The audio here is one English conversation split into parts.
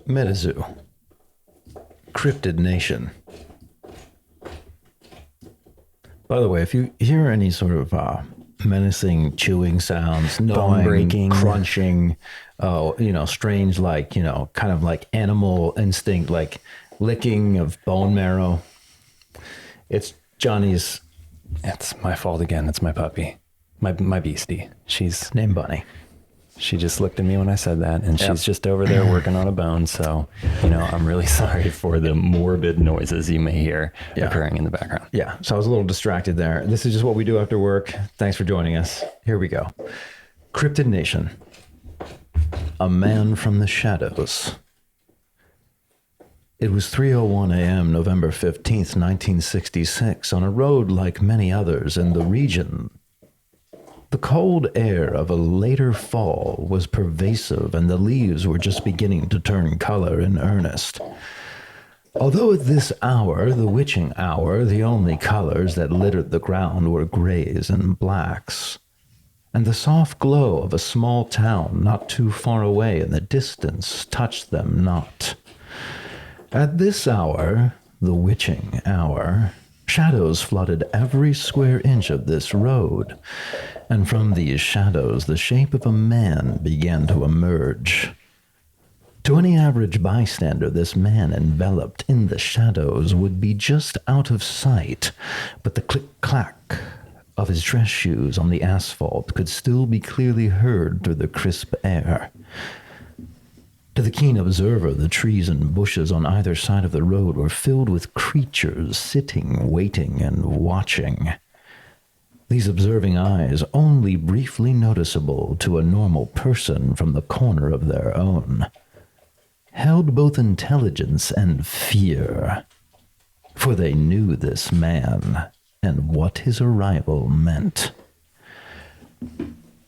MetaZoo. Cryptid Nation. By the way, if you hear any sort of menacing chewing sounds, gnawing, breaking, crunching, strange, kind of like animal instinct, like licking of bone marrow, it's Johnny's. It's my fault again. It's my puppy, my beastie. She's named Bunny. She just looked at me when I said that, and she's just over there working on a bone. So, I'm really sorry for the morbid noises you may hear occurring in the background. Yeah, so I was a little distracted there. This is just what we do after work. Thanks for joining us. Here we go. Cryptid Nation. A man from the shadows. It was 3:01 a.m., November 15th, 1966, on a road like many others in the region. The cold air of a later fall was pervasive, and the leaves were just beginning to turn color in earnest. Although at this hour, the witching hour, the only colors that littered the ground were grays and blacks, and the soft glow of a small town not too far away in the distance touched them not. At this hour, the witching hour, shadows flooded every square inch of this road, and from these shadows the shape of a man began to emerge. To any average bystander, this man enveloped in the shadows would be just out of sight, but the click-clack of his dress shoes on the asphalt could still be clearly heard through the crisp air. To the keen observer, the trees and bushes on either side of the road were filled with creatures sitting, waiting, and watching. These observing eyes only briefly noticeable to a normal person from the corner of their own, held both intelligence and fear, for they knew this man and what his arrival meant.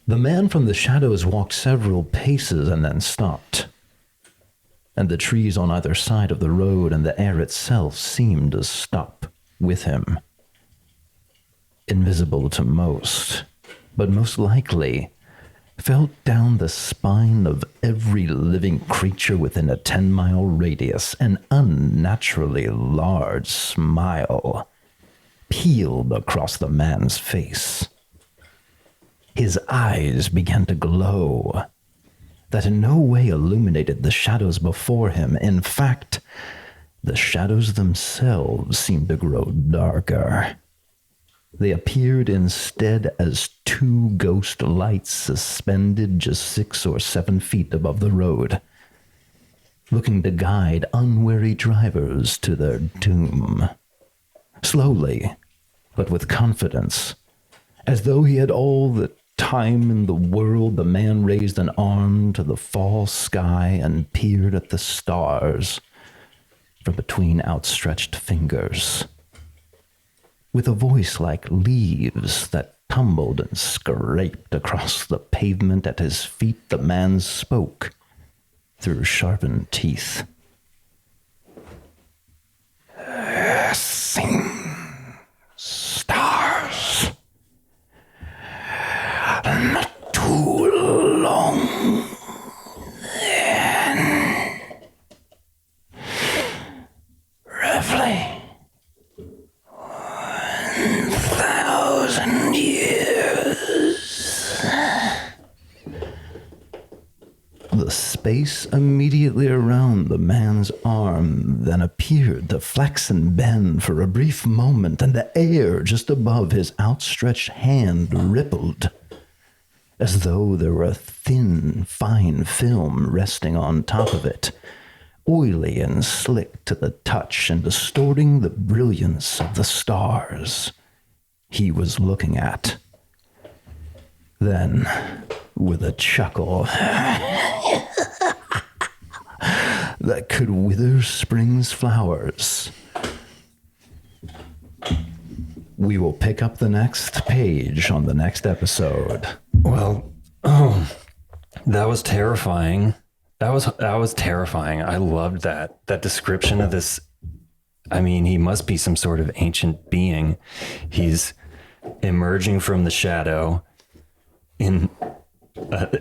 The man from the shadows walked several paces and then stopped, and the trees on either side of the road and the air itself seemed to stop with him. Invisible to most, but most likely felt down the spine of every living creature within a 10-mile radius. An unnaturally large smile peeled across the man's face. His eyes began to glow, that in no way illuminated the shadows before him. In fact, the shadows themselves seemed to grow darker. They appeared instead as two ghost lights suspended just 6 or 7 feet above the road, looking to guide unwary drivers to their doom. Slowly, but with confidence, as though he had all the time in the world, the man raised an arm to the fall sky and peered at the stars from between outstretched fingers. With a voice like leaves that tumbled and scraped across the pavement at his feet, the man spoke through sharpened teeth. Sing stars. Not too long then. Roughly 1,000 years. The space immediately around the man's arm then appeared to flex and bend for a brief moment, and the air just above his outstretched hand rippled, as though there were a thin, fine film resting on top of it, oily and slick to the touch and distorting the brilliance of the stars he was looking at. Then, with a chuckle that could wither spring's flowers, we will pick up the next page on the next episode. Well, that was terrifying. That was terrifying. I loved that description of this. I mean, he must be some sort of ancient being. He's emerging from the shadow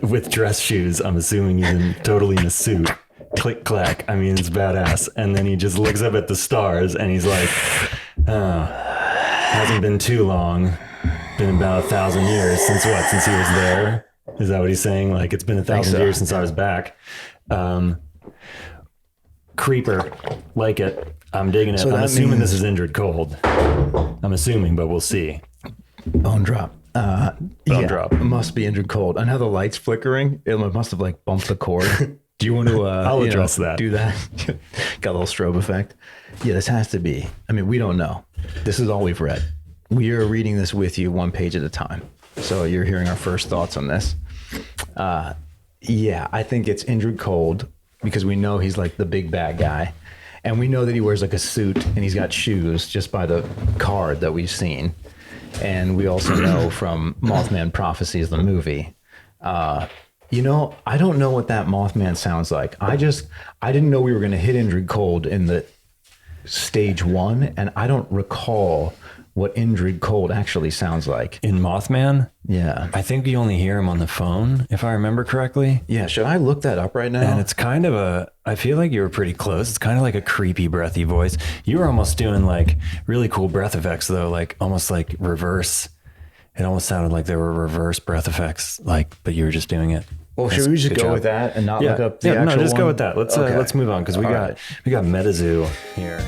with dress shoes. I'm assuming he's totally in a suit. click clack. I mean, it's badass. And then he just looks up at the stars and he's like, oh, hasn't been too long. Been about 1,000 years since what? Since he was there? Is that what he's saying? Like, it's been 1,000 years since I was back. Creeper, like it. I'm digging it. So I'm assuming this is Injured Cold. I'm assuming, but we'll see. Bone drop. Bone drop. It must be Injured Cold. I know the light's flickering. It must have like bumped the cord. Do you want to I'll address that. Do that? Got a little strobe effect. Yeah, this has to be. I mean, we don't know. This is all we've read. We are reading this with you one page at a time. So you're hearing our first thoughts on this. Yeah, I think it's Injured Cold because we know he's like the big bad guy. And we know that he wears like a suit and he's got shoes just by the card that we've seen. And we also know from Mothman Prophecies, the movie. You know, I don't know what that Mothman sounds like. I didn't know we were going to hit Injured Cold in the stage 1. And I don't recall what Injured Cold actually sounds like. In Mothman? Yeah. I think you only hear him on the phone, if I remember correctly. Yeah. Should I look that up right now? And it's kind of I feel like you were pretty close. It's kind of like a creepy, breathy voice. You were almost doing like really cool breath effects though, like almost like reverse. It almost sounded like there were reverse breath effects, like, but you were just doing it. Well, should we just go with that and not look up the actual No, just one? go with that. Let's move on because we got MetaZoo here.